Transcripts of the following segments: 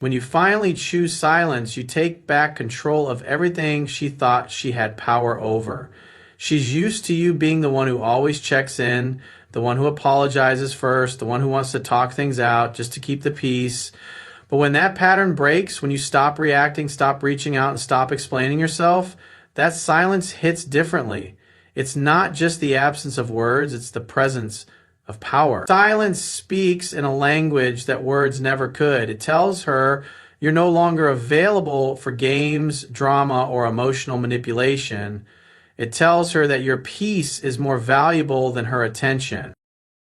When you finally choose silence, you take back control of everything she thought she had power over. She's used to you being the one who always checks in, the one who apologizes first, the one who wants to talk things out just to keep the peace. But when that pattern breaks, when you stop reacting, stop reaching out, and stop explaining yourself, that silence hits differently. It's not just the absence of words, it's the presence of power. Silence speaks in a language that words never could. It tells her you're no longer available for games, drama, or emotional manipulation. It tells her that your peace is more valuable than her attention.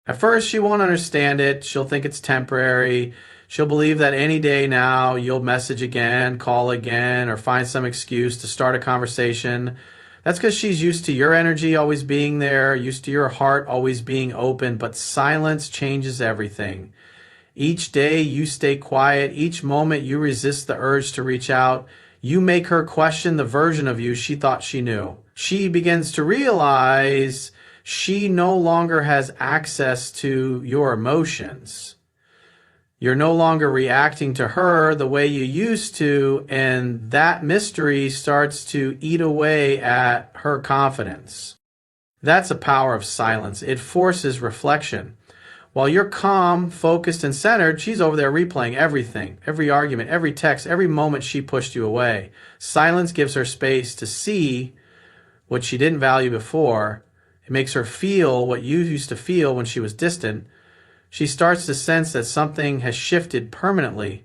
At first, she won't understand it. She'll think it's temporary. She'll believe that any day now you'll message again, call again, or find some excuse to start a conversation. That's because she's used to your energy always being there, used to your heart always being open, but silence changes everything. Each day you stay quiet, each moment you resist the urge to reach out, you make her question the version of you she thought she knew. She begins to realize she no longer has access to your emotions. You're no longer reacting to her the way you used to, and that mystery starts to eat away at her confidence. That's the power of silence. It forces reflection. While you're calm, focused, and centered, she's over there replaying everything, every argument, every text, every moment she pushed you away. Silence gives her space to see what she didn't value before. It makes her feel what you used to feel when she was distant. She starts to sense that something has shifted permanently,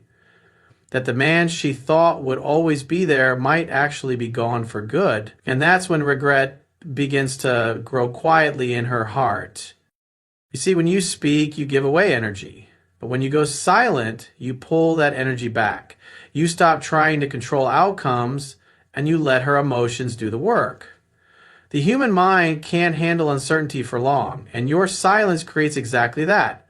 that the man she thought would always be there might actually be gone for good. And that's when regret begins to grow quietly in her heart. You see, when you speak, you give away energy. But when you go silent, you pull that energy back. You stop trying to control outcomes and you let her emotions do the work. The human mind can't handle uncertainty for long, and your silence creates exactly that.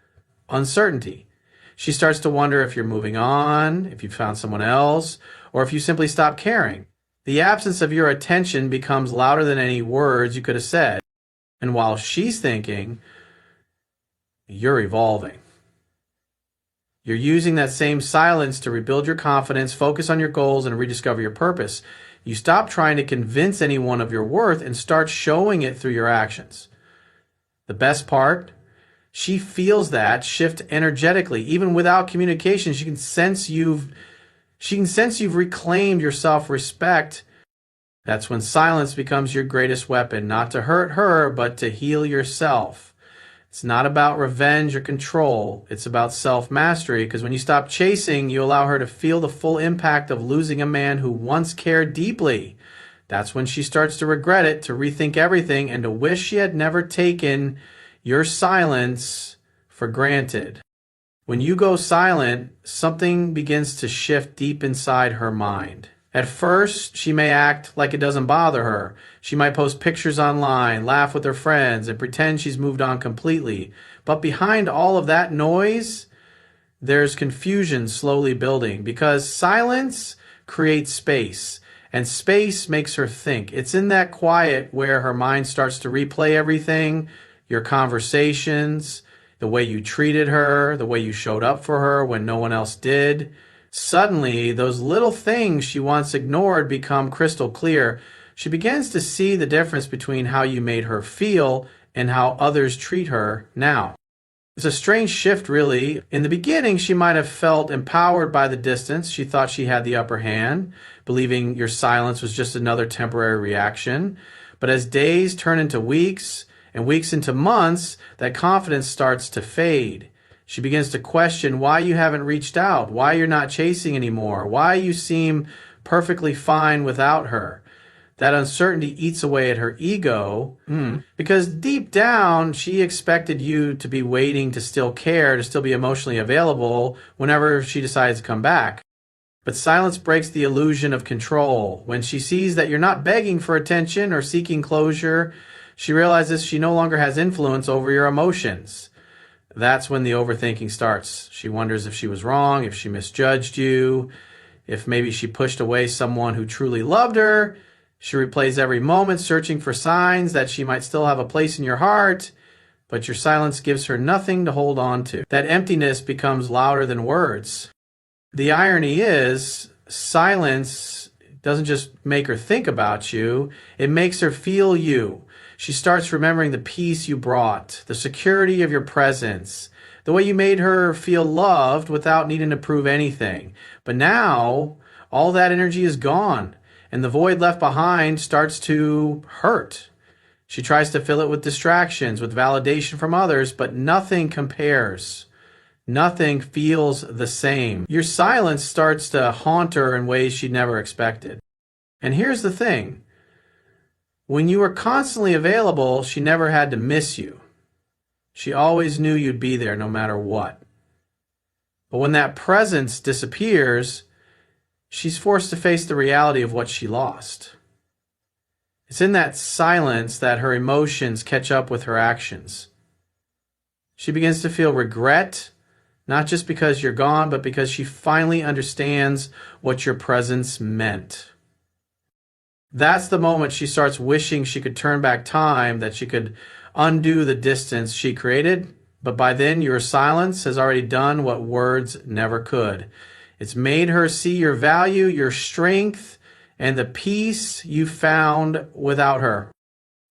Uncertainty. She starts to wonder if you're moving on, if you found someone else, or if you simply stopped caring. The absence of your attention becomes louder than any words you could have said. And while she's thinking, you're evolving. You're using that same silence to rebuild your confidence, focus on your goals, and rediscover your purpose. You stop trying to convince anyone of your worth and start showing it through your actions. The best part? She feels that shift energetically. Even without communication, she can sense you've reclaimed your self-respect. That's when silence becomes your greatest weapon, not to hurt her, but to heal yourself. It's not about revenge or control. It's about self-mastery, because when you stop chasing, you allow her to feel the full impact of losing a man who once cared deeply. That's when she starts to regret it, to rethink everything, and to wish she had never taken your silence for granted. When you go silent, something begins to shift deep inside her mind. At first, she may act like it doesn't bother her. She might post pictures online, laugh with her friends, and pretend she's moved on completely. But behind all of that noise, there's confusion slowly building, because silence creates space, and space makes her think. It's in that quiet where her mind starts to replay everything, your conversations, the way you treated her, the way you showed up for her when no one else did. Suddenly, those little things she once ignored become crystal clear. She begins to see the difference between how you made her feel and how others treat her now. It's a strange shift, really. In the beginning, she might have felt empowered by the distance. She thought she had the upper hand, believing your silence was just another temporary reaction. But as days turn into weeks, and weeks into months, that confidence starts to fade. She begins to question why you haven't reached out, why you're not chasing anymore, why you seem perfectly fine without her. That uncertainty eats away at her ego, because deep down, she expected you to be waiting to still care, to still be emotionally available whenever she decides to come back. But silence breaks the illusion of control. When she sees that you're not begging for attention or seeking closure, she realizes she no longer has influence over your emotions. That's when the overthinking starts. She wonders if she was wrong, if she misjudged you, if maybe she pushed away someone who truly loved her. She replays every moment, searching for signs that she might still have a place in your heart, but your silence gives her nothing to hold on to. That emptiness becomes louder than words. The irony is, silence doesn't just make her think about you, it makes her feel you. She starts remembering the peace you brought, the security of your presence, the way you made her feel loved without needing to prove anything. But now, all that energy is gone, and the void left behind starts to hurt. She tries to fill it with distractions, with validation from others, but nothing compares. Nothing feels the same. Your silence starts to haunt her in ways she never expected. And here's the thing. When you were constantly available, she never had to miss you. She always knew you'd be there no matter what. But when that presence disappears, she's forced to face the reality of what she lost. It's in that silence that her emotions catch up with her actions. She begins to feel regret, not just because you're gone, but because she finally understands what your presence meant. That's the moment she starts wishing she could turn back time, that she could undo the distance she created. But by then, your silence has already done what words never could. It's made her see your value, your strength, and the peace you found without her.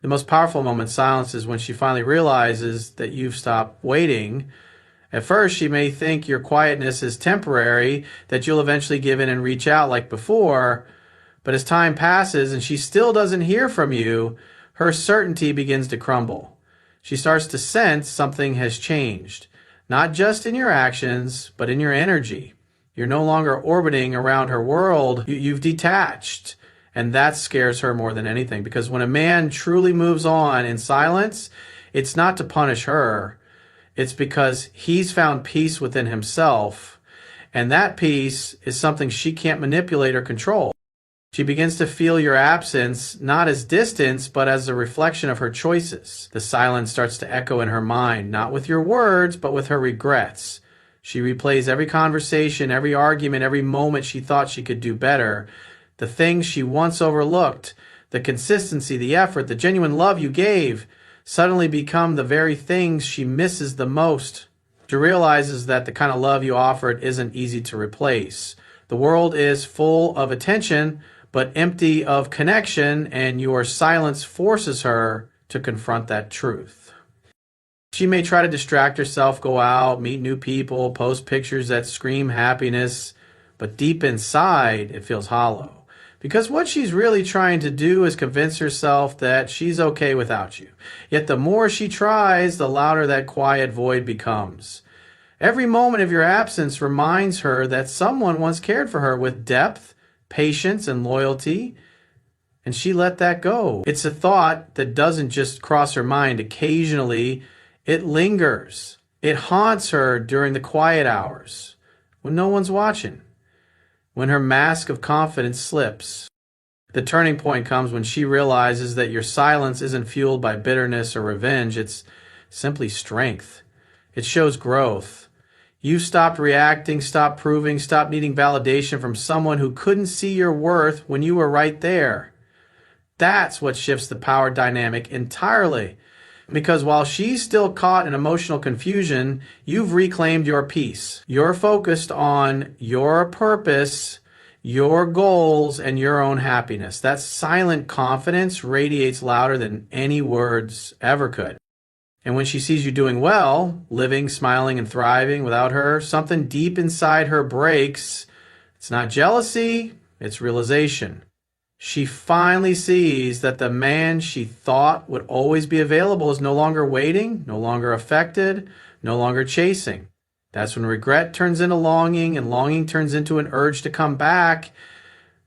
The most powerful moment in silence is when she finally realizes that you've stopped waiting. At first, she may think your quietness is temporary, that you'll eventually give in and reach out like before. But as time passes and she still doesn't hear from you, her certainty begins to crumble. She starts to sense something has changed, not just in your actions, but in your energy. You're no longer orbiting around her world. You've detached. And that scares her more than anything, because when a man truly moves on in silence, it's not to punish her. It's because he's found peace within himself. And that peace is something she can't manipulate or control. She begins to feel your absence not as distance, but as a reflection of her choices. The silence starts to echo in her mind, not with your words, but with her regrets. She replays every conversation, every argument, every moment she thought she could do better. The things she once overlooked, the consistency, the effort, the genuine love you gave, suddenly become the very things she misses the most. She realizes that the kind of love you offered isn't easy to replace. The world is full of attention, but empty of connection, and your silence forces her to confront that truth. She may try to distract herself, go out, meet new people, post pictures that scream happiness, but deep inside, it feels hollow. Because what she's really trying to do is convince herself that she's okay without you. Yet the more she tries, the louder that quiet void becomes. Every moment of your absence reminds her that someone once cared for her with depth, patience, and loyalty, and she let that go. It's a thought that doesn't just cross her mind occasionally. It lingers. It haunts her during the quiet hours, when no one's watching, when her mask of confidence slips. The turning point comes when she realizes that your silence isn't fueled by bitterness or revenge. It's simply strength. It shows growth. You stopped reacting, stopped proving, stopped needing validation from someone who couldn't see your worth when you were right there. That's what shifts the power dynamic entirely. Because while she's still caught in emotional confusion, you've reclaimed your peace. You're focused on your purpose, your goals, and your own happiness. That silent confidence radiates louder than any words ever could. And when she sees you doing well, living, smiling, and thriving without her, something deep inside her breaks. It's not jealousy, it's realization. She finally sees that the man she thought would always be available is no longer waiting, no longer affected, no longer chasing. That's when regret turns into longing, and longing turns into an urge to come back.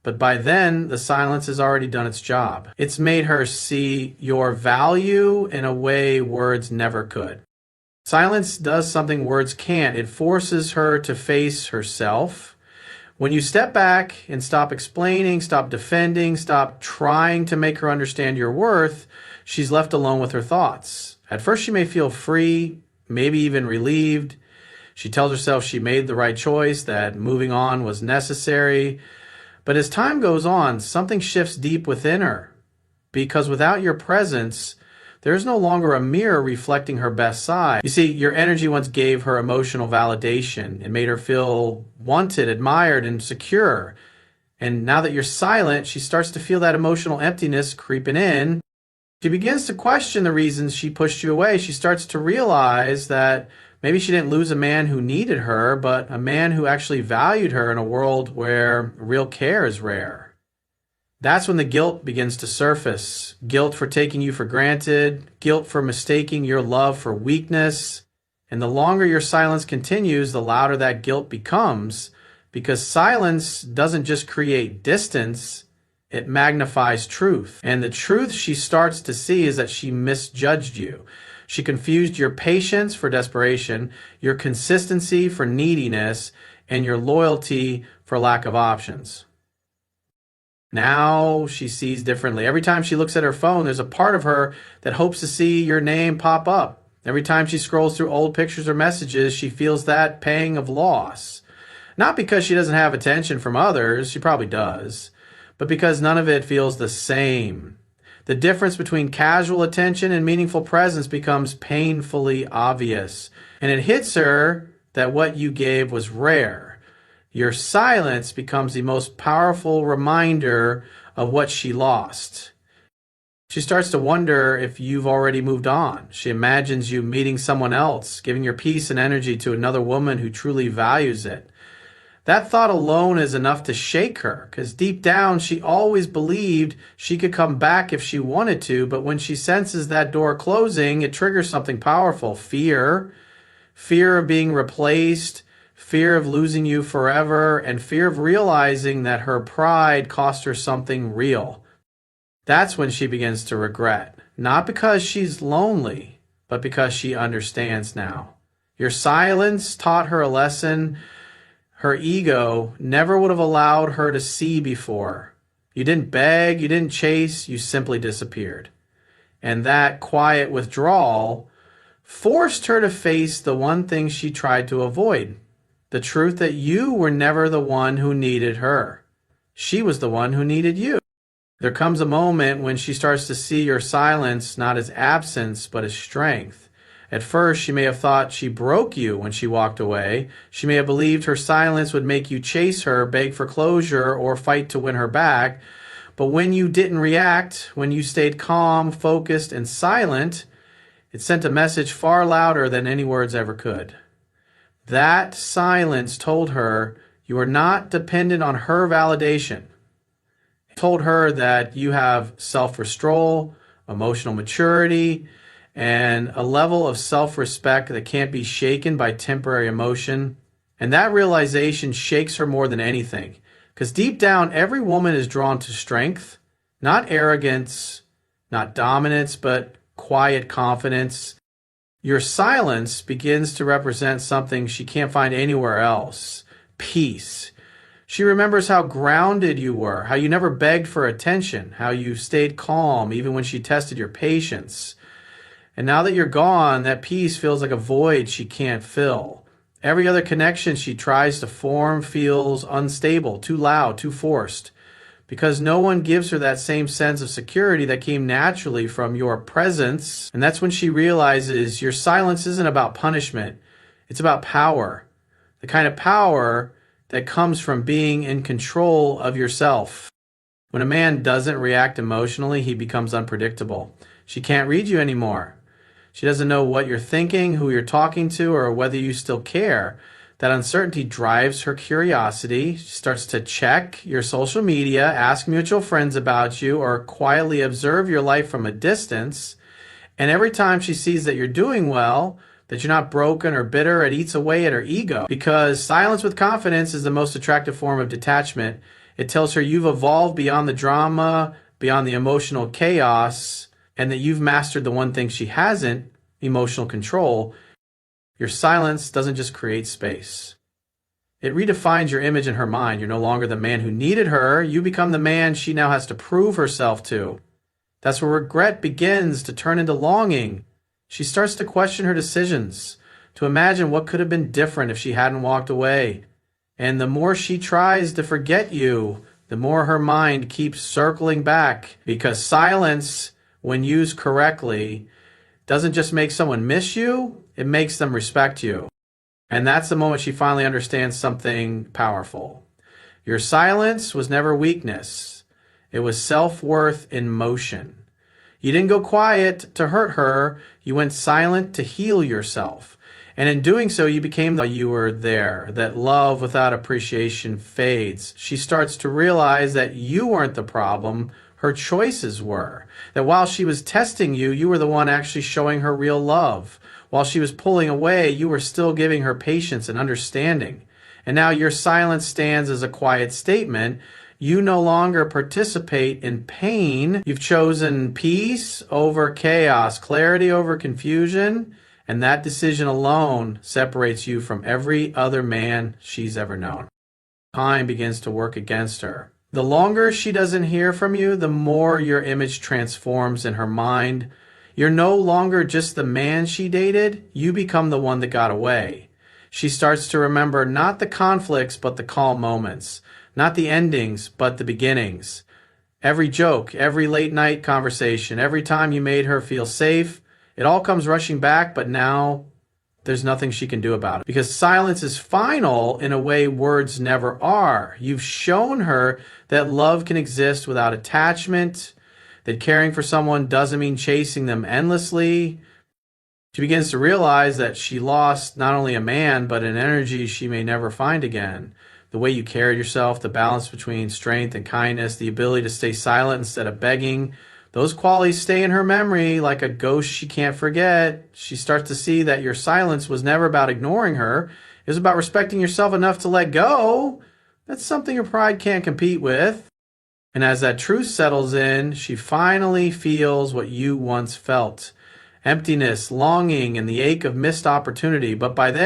But by then, the silence has already done its job. It's made her see your value in a way words never could. Silence does something words can't. It forces her to face herself. When you step back and stop explaining, stop defending, stop trying to make her understand your worth, she's left alone with her thoughts. At first, she may feel free, maybe even relieved. She tells herself she made the right choice, that moving on was necessary. But as time goes on, something shifts deep within her. Because without your presence, There is no longer a mirror reflecting her best side. You see, your energy once gave her emotional validation. It made her feel wanted, admired, and secure. And now that you're silent, she starts to feel that emotional emptiness creeping in. She begins to question the reasons she pushed you away. She starts to realize that maybe she didn't lose a man who needed her, but a man who actually valued her in a world where real care is rare. That's when the guilt begins to surface. Guilt for taking you for granted, guilt for mistaking your love for weakness. And the longer your silence continues, the louder that guilt becomes, because silence doesn't just create distance, it magnifies truth. And the truth she starts to see is that she misjudged you. She confused your patience for desperation, your consistency for neediness, and your loyalty for lack of options. Now she sees differently. Every time she looks at her phone, there's a part of her that hopes to see your name pop up. Every time she scrolls through old pictures or messages, she feels that pang of loss. Not because she doesn't have attention from others, she probably does, but because none of it feels the same. The difference between casual attention and meaningful presence becomes painfully obvious, and it hits her that what you gave was rare. Your silence becomes the most powerful reminder of what she lost. She starts to wonder if you've already moved on. She imagines you meeting someone else, giving your peace and energy to another woman who truly values it. That thought alone is enough to shake her, because deep down she always believed she could come back if she wanted to, but when she senses that door closing, it triggers something powerful. Fear of being replaced, fear of losing you forever, and fear of realizing that her pride cost her something real. That's when she begins to regret, not because she's lonely, but because she understands now. Your silence taught her a lesson her ego never would have allowed her to see before. You didn't beg, you didn't chase, you simply disappeared. And that quiet withdrawal forced her to face the one thing she tried to avoid. The truth that you were never the one who needed her. She was the one who needed you. There comes a moment when she starts to see your silence not as absence, but as strength. At first, she may have thought she broke you when she walked away. She may have believed her silence would make you chase her, beg for closure, or fight to win her back. But when you didn't react, when you stayed calm, focused, and silent, it sent a message far louder than any words ever could. That silence told her you are not dependent on her validation. It told her that you have self-control, emotional maturity, and a level of self-respect that can't be shaken by temporary emotion. And that realization shakes her more than anything. Because deep down, every woman is drawn to strength, not arrogance, not dominance, but quiet confidence. Your silence begins to represent something she can't find anywhere else: peace. She remembers how grounded you were, how you never begged for attention, how you stayed calm even when she tested your patience. And now that you're gone, that peace feels like a void she can't fill. Every other connection she tries to form feels unstable, too loud, too forced, because no one gives her that same sense of security that came naturally from your presence. And that's when she realizes your silence isn't about punishment. It's about power. The kind of power that comes from being in control of yourself. When a man doesn't react emotionally, he becomes unpredictable. She can't read you anymore. She doesn't know what you're thinking, who you're talking to, or whether you still care. That uncertainty drives her curiosity. She starts to check your social media, ask mutual friends about you, or quietly observe your life from a distance. And every time she sees that you're doing well, that you're not broken or bitter, it eats away at her ego. Because silence with confidence is the most attractive form of detachment. It tells her you've evolved beyond the drama, beyond the emotional chaos, and that you've mastered the one thing she hasn't, emotional control. Your silence doesn't just create space. It redefines your image in her mind. You're no longer the man who needed her. You become the man she now has to prove herself to. That's where regret begins to turn into longing. She starts to question her decisions, to imagine what could have been different if she hadn't walked away. And the more she tries to forget you, the more her mind keeps circling back, because silence when used correctly, doesn't just make someone miss you, it makes them respect you. And that's the moment she finally understands something powerful. Your silence was never weakness. It was self-worth in motion. You didn't go quiet to hurt her. You went silent to heal yourself. And in doing so, you became the you were there, that love without appreciation fades. She starts to realize that you weren't the problem, her choices were. That while she was testing you, you were the one actually showing her real love. While she was pulling away, you were still giving her patience and understanding. And now your silence stands as a quiet statement. You no longer participate in pain. You've chosen peace over chaos, clarity over confusion, and that decision alone separates you from every other man she's ever known. Time begins to work against her. The longer she doesn't hear from you, the more your image transforms in her mind. You're no longer just the man she dated. You become the one that got away. She starts to remember not the conflicts, but the calm moments. Not the endings, but the beginnings. Every joke, every late night conversation, every time you made her feel safe, it all comes rushing back, but now there's nothing she can do about it. Because silence is final in a way words never are. You've shown her that love can exist without attachment, that caring for someone doesn't mean chasing them endlessly. She begins to realize that she lost not only a man, but an energy she may never find again. The way you carried yourself, the balance between strength and kindness, the ability to stay silent instead of begging, those qualities stay in her memory like a ghost she can't forget. She starts to see that your silence was never about ignoring her. It was about respecting yourself enough to let go. That's something her pride can't compete with. And as that truth settles in, she finally feels what you once felt. Emptiness, longing, and the ache of missed opportunity. But by then,